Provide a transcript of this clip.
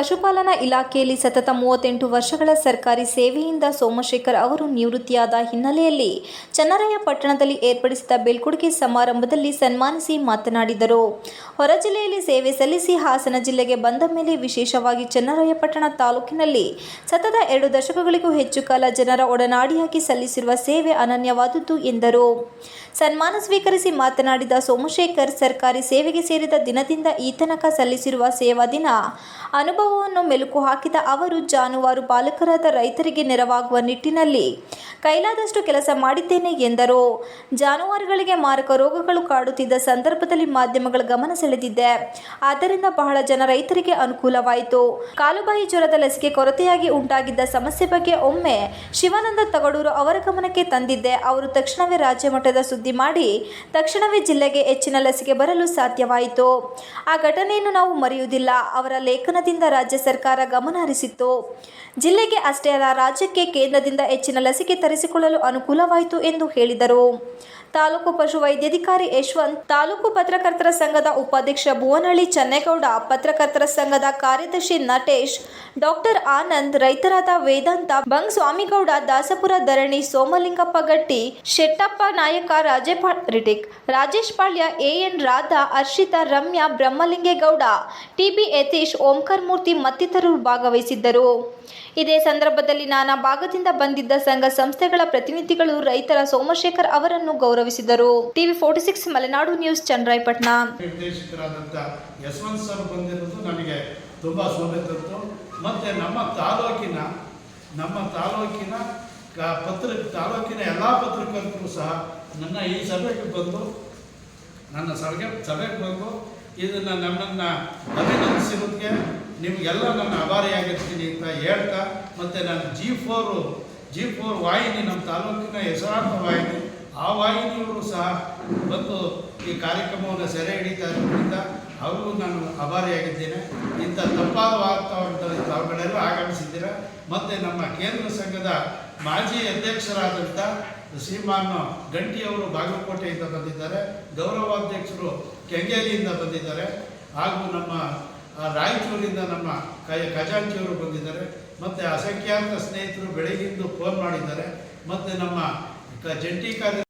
ಪಶುಪಾಲನಾ ಇಲಾಖೆಯಲ್ಲಿ ಸತತ 38 ವರ್ಷಗಳ ಸರ್ಕಾರಿ ಸೇವೆಯಿಂದ ಸೋಮಶೇಖರ್ ಅವರು ನಿವೃತ್ತಿಯಾದ ಹಿನ್ನೆಲೆಯಲ್ಲಿ ಚನ್ನರಾಯಪಟ್ಟಣದಲ್ಲಿ ಏರ್ಪಡಿಸಿದ ಬೀಳ್ಕೊಡುಗೆ ಸಮಾರಂಭದಲ್ಲಿ ಸನ್ಮಾನಿಸಿ ಮಾತನಾಡಿದರು. ಹೊರ ಜಿಲ್ಲೆಯಲ್ಲಿ ಸೇವೆ ಸಲ್ಲಿಸಿ ಹಾಸನ ಜಿಲ್ಲೆಗೆ ಬಂದ ಮೇಲೆ ವಿಶೇಷವಾಗಿ ಚನ್ನರಾಯಪಟ್ಟಣ ತಾಲೂಕಿನಲ್ಲಿ ಸತತ 2 ದಶಕಗಳಿಗೂ ಹೆಚ್ಚು ಕಾಲ ಜನರ ಒಡನಾಡಿಯಾಗಿ ಸಲ್ಲಿಸಿರುವ ಸೇವೆ ಅನನ್ಯವಾದುದು ಎಂದರು. ಸನ್ಮಾನ ಸ್ವೀಕರಿಸಿ ಮಾತನಾಡಿದ ಸೋಮಶೇಖರ್, ಸರ್ಕಾರಿ ಸೇವೆಗೆ ಸೇರಿದ ದಿನದಿಂದ ಈ ತನಕ ಸಲ್ಲಿಸಿರುವ ಸೇವಾ ದಿನ ಅನುಭವವನ್ನು ಮೆಲುಕು ಹಾಕಿದ ಅವರು, ಜಾನುವಾರು ಪಾಲಕರಾದ ರೈತರಿಗೆ ನೆರವಾಗುವ ನಿಟ್ಟಿನಲ್ಲಿ ಕೈಲಾದಷ್ಟು ಕೆಲಸ ಮಾಡಿದ್ದೇನೆ ಎಂದರು. ಜಾನುವಾರುಗಳಿಗೆ ಮಾರಕ ರೋಗಗಳು ಕಾಡುತ್ತಿದ್ದ ಸಂದರ್ಭದಲ್ಲಿ ಮಾಧ್ಯಮಗಳ ಗಮನ ಸೆಳೆದಿದ್ದೆ. ಆದ್ದರಿಂದ ಬಹಳ ಜನ ರೈತರಿಗೆ ಅನುಕೂಲವಾಯಿತು. ಕಾಲುಬಾಯಿ ಜ್ವರದ ಲಸಿಕೆ ಕೊರತೆಯಾಗಿ ಉಂಟಾಗಿದ್ದ ಸಮಸ್ಯೆ ಬಗ್ಗೆ ಒಮ್ಮೆ ಶಿವಾನಂದ ತಗಡೂರು ಅವರ ಗಮನಕ್ಕೆ ತಂದಿದ್ದೆ. ಅವರು ತಕ್ಷಣವೇ ರಾಜ್ಯ ಮಟ್ಟದ ಸುದ್ದಿ ಮಾಡಿ ತಕ್ಷಣವೇ ಜಿಲ್ಲೆಗೆ ಹೆಚ್ಚಿನ ಲಸಿಕೆ ಬರಲು ಸಾಧ್ಯವಾಯಿತು. ಆ ಘಟನೆಯನ್ನು ನಾವು ಮರೆಯುವುದಿಲ್ಲ. ಅವರ ಲೇಖನದಿಂದ ರಾಜ್ಯ ಸರ್ಕಾರ ಗಮನ ಹರಿಸಿತ್ತು. ಜಿಲ್ಲೆಗೆ ಅಷ್ಟೇ ಅಲ್ಲ, ರಾಜ್ಯಕ್ಕೆ ಕೇಂದ್ರದಿಂದ ಹೆಚ್ಚಿನ ಲಸಿಕೆ ತರಿಸಿಕೊಳ್ಳಲು ಅನುಕೂಲವಾಯಿತು ಎಂದು ಹೇಳಿದರು. ತಾಲೂಕು ಪಶು ವೈದ್ಯಾಧಿಕಾರಿ ಯಶವಂತ್, ತಾಲೂಕು ಪತ್ರಕರ್ತರ ಸಂಘದ ಉಪಾಧ್ಯಕ್ಷ ಭುವನಹಳ್ಳಿ ಚನ್ನೇಗೌಡ, ಪತ್ರಕರ್ತರ ಸಂಘದ ಕಾರ್ಯದರ್ಶಿ ನಟೇಶ್, ಡಾಕ್ಟರ್ ಆನಂದ್, ರೈತರಾದ ವೇದಾಂತ, ಬಂಗ್ ಸ್ವಾಮಿಗೌಡ, ದಾಸಪುರ ಧರಣಿ, ಸೋಮಲಿಂಗಪ್ಪ ಗಟ್ಟಿ, ಶೆಟ್ಟಪ್ಪ ನಾಯಕ, ರಾಜೇಶ್ ಪಾಳ್ಯ, ಎಎನ್ ರಾಧಾ, ಹರ್ಷಿತಾ, ರಮ್ಯಾ, ಬ್ರಹ್ಮಲಿಂಗೇಗೌಡ, ಟಿಬಿ ಯತೀಶ್, ಓಂಕಾರ್ ಮೂರ್ತಿ ಮತ್ತಿತರರು ಭಾಗವಹಿಸಿದ್ದರು. ಇದೇ ಸಂದರ್ಭದಲ್ಲಿ ನಾನಾ ಭಾಗದಿಂದ ಬಂದಿದ್ದ ಸಂಘ ಸಂಸ್ಥೆಗಳ ಪ್ರತಿನಿಧಿಗಳು ರೈತರ ಸೋಮಶೇಖರ್ ಅವರನ್ನು ಗೌರವಿಸಿದರು. TV 46 Malenadu news, Channarayapatna. ನಿರ್ದೇಶಕರಾದಂಥ ಯಶವಂತ್ ಸರ್ ಬಂದಿರೋದು ನನಗೆ ತುಂಬ ಸೌಲಭ್ಯ ತಂತು. ಮತ್ತು ನಮ್ಮ ತಾಲೂಕಿನ ಎಲ್ಲ ಪತ್ರಕರ್ತರು ಸಹ ನನ್ನ ಈ ಸಭೆಗೆ ಬಂದು ಇದನ್ನು ನನ್ನನ್ನು ಅಭಿನಂದಿಸಿರೋದಕ್ಕೆ ನಿಮಗೆಲ್ಲ ನನ್ನ ಆಭಾರಿಯಾಗಿರ್ತೀನಿ ಅಂತ ಹೇಳ್ತಾ, ಮತ್ತು ನಾನು G4 ವಾಹಿನಿ, ನಮ್ಮ ತಾಲೂಕಿನ ಹೆಸರಾಂತ ವಾಹಿನಿ, ಆ ವಾಹಿನಿಯವರು ಸಹ ಬಂದು ಈ ಕಾರ್ಯಕ್ರಮವನ್ನು ಸೆರೆ ಹಿಡಿತಾ ಇರೋದ್ರಿಂದ ಅವ್ರಿಗೂ ನಾನು ಆಭಾರಿಯಾಗಿದ್ದೇನೆ. ಇಂಥ ತಪ್ಪಾದ ವಾತಾವರಣದಲ್ಲಿ ತಾವುಗಳೆಲ್ಲ ಆಗಮಿಸಿದ್ದೀರ. ಮತ್ತು ನಮ್ಮ ಕೇಂದ್ರ ಸಂಘದ ಮಾಜಿ ಅಧ್ಯಕ್ಷರಾದಂಥ ಶ್ರೀಮಾನ್ ಗಂಟಿಯವರು ಬಾಗಲಕೋಟೆಯಿಂದ ಬಂದಿದ್ದಾರೆ, ಗೌರವಾಧ್ಯಕ್ಷರು ಕೆಂಗೇರಿಯಿಂದ ಬಂದಿದ್ದಾರೆ, ಹಾಗೂ ನಮ್ಮ ರಾಯಚೂರಿಂದ ನಮ್ಮ ಖಜಾಂಚಿಯವರು ಬಂದಿದ್ದಾರೆ. ಮತ್ತು ಅಸಂಖ್ಯಾತ ಸ್ನೇಹಿತರು ಬೆಳಗಿಂದು ಫೋನ್ ಮಾಡಿದ್ದಾರೆ. ಮತ್ತು ನಮ್ಮ ಜಂಟಿ ಕಾರ್ಯ